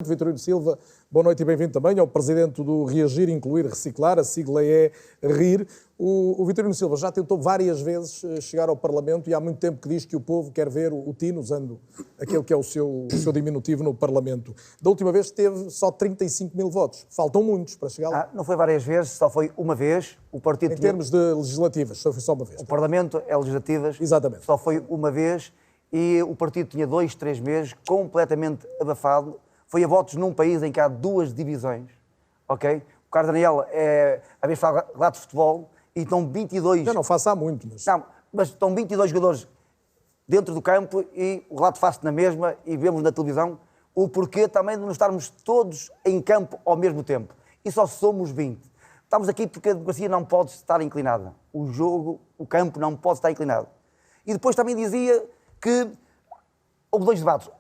Vitorino Silva, boa noite e bem-vindo também. É o presidente do Reagir, Incluir, Reciclar, a sigla é RIR. O Vitorino Silva já tentou várias vezes chegar ao Parlamento e há muito tempo que diz que o povo quer ver o Tino, usando aquele que é o seu diminutivo no Parlamento. Da última vez teve só 35 mil votos. Faltam muitos para chegar lá. Não foi várias vezes, só foi uma vez. O partido em termos de legislativas, só foi só uma vez. O Parlamento é legislativas. Exatamente. Só foi uma vez e o partido tinha 2, 3 meses completamente abafado. Foi a votos num país em que há duas divisões, ok? O Carlos Daniel a vez fala lá de futebol e estão 22... Eu não faço há muito, mas... Não, mas estão 22 jogadores dentro do campo e o relato faz-se na mesma e vemos na televisão o porquê também de não estarmos todos em campo ao mesmo tempo. E só somos 20. Estamos aqui porque a democracia não pode estar inclinada. O jogo, o campo não pode estar inclinado. E depois também dizia que houve dois debates.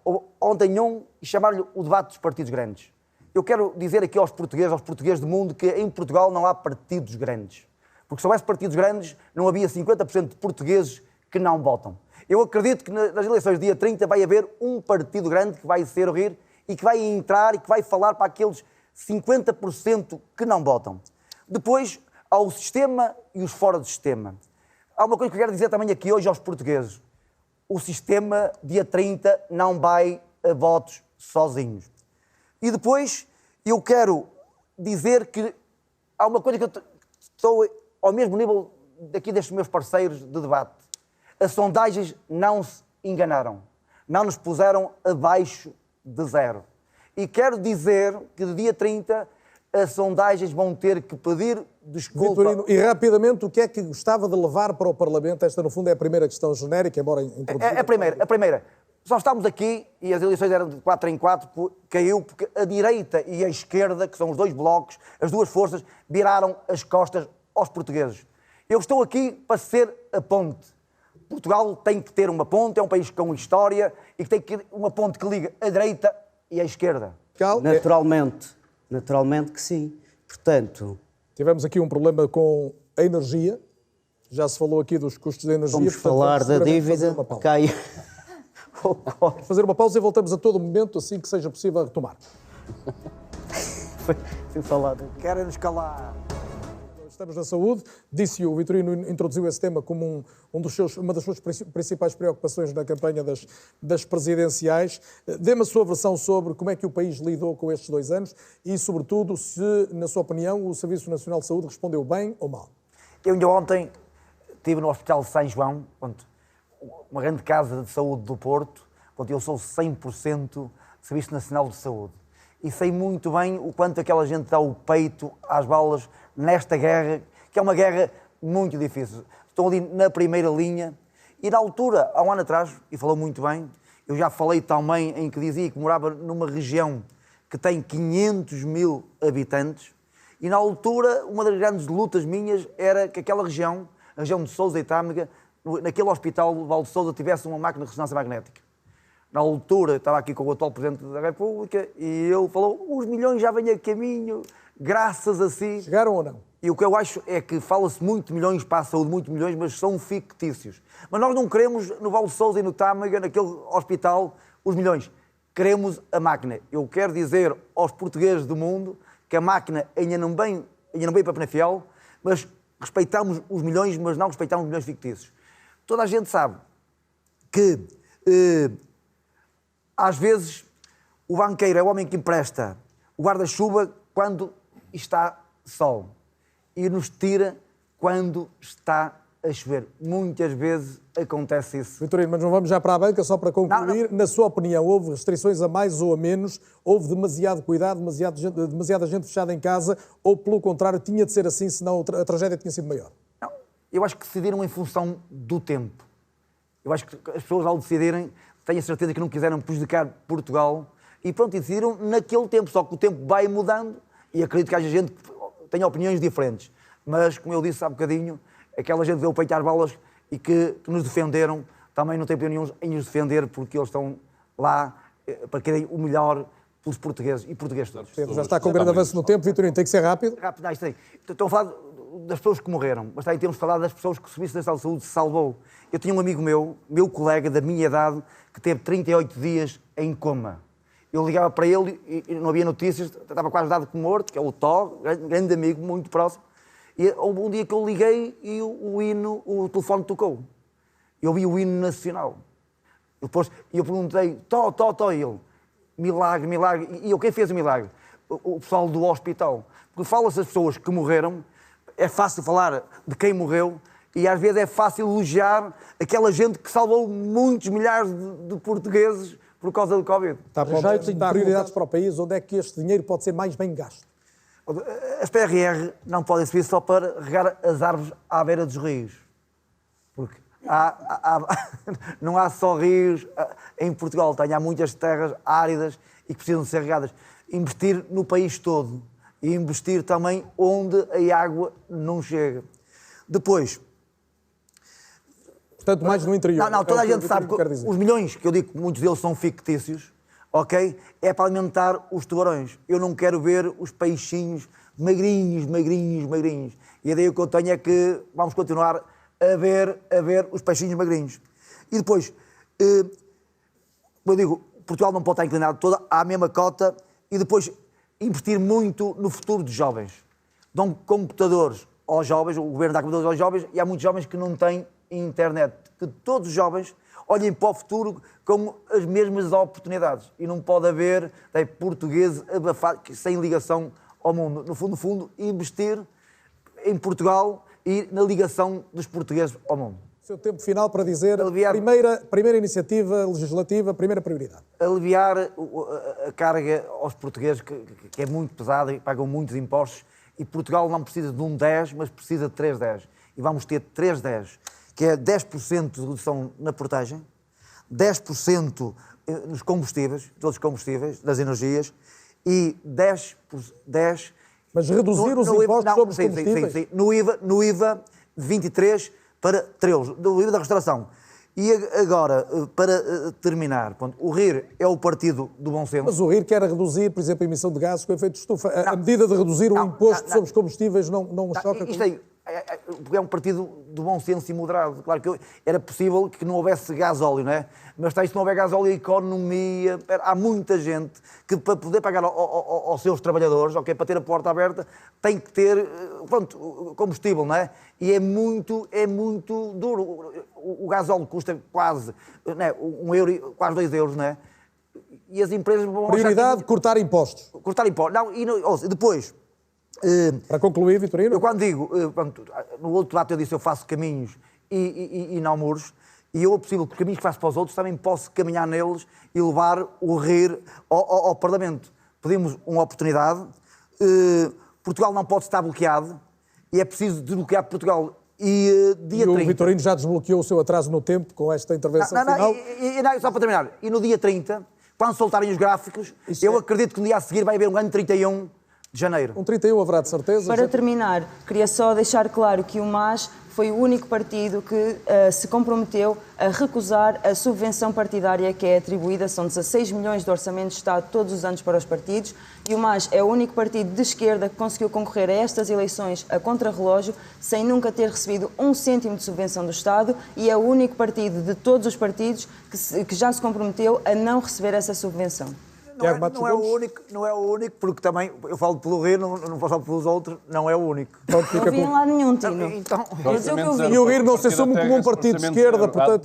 Ontem e chamaram-lhe o debate dos partidos grandes. Eu quero dizer aqui aos portugueses do mundo, que em Portugal não há partidos grandes. Porque se houvesse partidos grandes, não havia 50% de portugueses que não votam. Eu acredito que nas eleições do dia 30 vai haver um partido grande que vai ser o RIR e que vai entrar e que vai falar para aqueles 50% que não votam. Depois, há o sistema e os fora do sistema. Há uma coisa que eu quero dizer também aqui hoje aos portugueses. O sistema, dia 30, não vai a votos sozinhos. E depois, eu quero dizer que há uma coisa que eu estou ao mesmo nível daqui destes meus parceiros de debate. As sondagens não se enganaram. Não nos puseram abaixo de zero. E quero dizer que no dia 30 as sondagens vão ter que pedir desculpa. Vitorino, e rapidamente, o que é que gostava de levar para o Parlamento? Esta, no fundo, é a primeira questão genérica, embora introduzida. A primeira. Só estamos aqui, e as eleições eram de 4 em 4, caiu porque a direita e a esquerda, que são os dois blocos, as duas forças, viraram as costas aos portugueses. Eu estou aqui para ser a ponte. Portugal tem que ter uma ponte, é um país com história, e que tem que ter uma ponte que liga a direita e a esquerda. Naturalmente que sim. Portanto... Tivemos aqui um problema com a energia. Já se falou aqui dos custos da energia. Vamos falar da dívida. Cai. Fazer uma pausa e voltamos a todo momento, assim que seja possível retomar. Foi falado. Querem-nos calar. Estamos na saúde. Disse o Vitorino, introduziu esse tema como uma das suas principais preocupações na campanha das presidenciais. Dê-me a sua versão sobre como é que o país lidou com estes 2 anos e, sobretudo, se, na sua opinião, o Serviço Nacional de Saúde respondeu bem ou mal. Eu ainda ontem estive no Hospital de São João, uma grande casa de saúde do Porto, onde eu sou 100% Serviço Nacional de Saúde. E sei muito bem o quanto aquela gente dá o peito às balas nesta guerra, que é uma guerra muito difícil. Estão ali na primeira linha e na altura, há um ano atrás, e falou muito bem, eu já falei também em que dizia que morava numa região que tem 500 mil habitantes e na altura uma das grandes lutas minhas era que aquela região, a região de Sousa e Tâmega, naquele hospital de Val de Sousa tivesse uma máquina de ressonância magnética. Na altura, estava aqui com o atual Presidente da República e ele falou, os milhões já vêm a caminho, graças a si. Chegaram ou não? E o que eu acho é que fala-se muito de milhões para a saúde, muito milhões, mas são fictícios. Mas nós não queremos no Val de Sousa e no Tâmega, naquele hospital, os milhões. Queremos a máquina. Eu quero dizer aos portugueses do mundo que a máquina ainda não vem para Penafiel, mas respeitamos os milhões, mas não respeitamos os milhões fictícios. Toda a gente sabe que às vezes o banqueiro é o homem que empresta o guarda-chuva quando está sol e nos tira quando está a chover. Muitas vezes acontece isso. Vitorino, mas não vamos já para a banca, só para concluir. Não. Na sua opinião, houve restrições a mais ou a menos? Houve demasiado cuidado, demasiada gente fechada em casa? Ou, pelo contrário, tinha de ser assim, senão a tragédia tinha sido maior? Não, eu acho que decidiram em função do tempo. Eu acho que as pessoas, ao decidirem, tenho a certeza que não quiseram prejudicar Portugal e pronto, e decidiram naquele tempo, só que o tempo vai mudando e acredito que haja gente que tenha opiniões diferentes. Mas, como eu disse há bocadinho, aquela gente deu o peito às balas e que nos defenderam, também não tem opinião nenhum em nos defender porque eles estão lá para querem o melhor pelos portugueses e portugueses todos. Já está com grande avanço no tempo, Vitorino, tem que ser rápido. Rápido, não, isto aí. Estão a falar das pessoas que morreram, mas também temos de falar das pessoas que o Serviço Nacional de Saúde salvou. Eu tinha um amigo meu colega da minha idade, que teve 38 dias em coma. Eu ligava para ele e não havia notícias, estava quase dado como morto, que é o Tó, grande amigo, muito próximo. E houve um dia que eu liguei e o telefone tocou. Eu vi o hino nacional. Depois eu perguntei, Tó, ele, milagre. E eu, quem fez o milagre? O pessoal do hospital. Porque fala-se das pessoas que morreram, é fácil falar de quem morreu, e às vezes é fácil elogiar aquela gente que salvou muitos milhares de portugueses por causa do Covid. Está prioridades para o país, onde é que este dinheiro pode ser mais bem gasto? As PRR não podem servir só para regar as árvores à beira dos rios. Porque não há só rios em Portugal, há muitas terras áridas e que precisam ser regadas. Investir no país todo e investir também onde a água não chega. Depois... Portanto, mais no interior. Não, toda a gente sabe que os milhões, que eu digo que muitos deles são fictícios, ok? É para alimentar os tubarões. Eu não quero ver os peixinhos magrinhos. E a ideia que eu tenho é que vamos continuar a ver os peixinhos magrinhos. E depois, eu digo, Portugal não pode estar inclinado toda à mesma cota e depois investir muito no futuro dos jovens. Dão computadores aos jovens, o governo dá computadores aos jovens e há muitos jovens que não têm internet. Que todos os jovens olhem para o futuro como as mesmas oportunidades. E não pode haver portugueses abafados, sem ligação ao mundo. No fundo, investir em Portugal e na ligação dos portugueses ao mundo. Seu tempo final para dizer primeira iniciativa legislativa, primeira prioridade. Aliviar a carga aos portugueses, que é muito pesada e pagam muitos impostos. E Portugal não precisa de um 10, mas precisa de 3 10. E vamos ter 3 10, que é 10% de redução na portagem, 10% nos combustíveis, todos os combustíveis, das energias, e 10... Mas reduzir os impostos sobre os combustíveis? Sim. No IVA, de 23 para 13, do IVA da restauração. E agora, para terminar, o RIR é o partido do bom senso. Mas o RIR quer reduzir, por exemplo, a emissão de gases com efeito de estufa. A medida de reduzir o imposto sobre os combustíveis não choca com isso? Porque é um partido do bom senso e moderado. Claro que era possível que não houvesse gasóleo, não é? Mas se não houver gasóleo, a economia... Há muita gente que, para poder pagar aos seus trabalhadores, okay, para ter a porta aberta, tem que ter combustível, não é? E é muito duro. O gasóleo custa quase €1, quase 2 euros, não é? E as empresas vão... Prioridade, cortar impostos. Cortar impostos. E depois... Para concluir, Vitorino? Eu quando digo, no outro lado eu disse eu faço caminhos e não muros, e eu é possível que os caminhos que faço para os outros também posso caminhar neles e levar o RIR ao Parlamento. Pedimos uma oportunidade, Portugal não pode estar bloqueado e é preciso desbloquear Portugal. E dia 30... o Vitorino já desbloqueou o seu atraso no tempo com esta intervenção final. Só para terminar, e no dia 30, quando soltarem os gráficos, eu acredito que no dia a seguir vai haver um ano 31 de janeiro. Um 31 haverá de certeza. Para terminar, queria só deixar claro que o MAS foi o único partido que se comprometeu a recusar a subvenção partidária que é atribuída. São 16 milhões de orçamento de Estado todos os anos para os partidos e o MAS é o único partido de esquerda que conseguiu concorrer a estas eleições a contrarrelógio sem nunca ter recebido 1 cêntimo de subvenção do Estado e é o único partido de todos os partidos que já se comprometeu a não receber essa subvenção. Não é o único, porque também eu falo pelo RIR, não falo pelos outros, não é o único. Não vi em lado nenhum, Tino. Então, quer dizer o que eu vi. E o RIR não se assume como um partido de esquerda, portanto...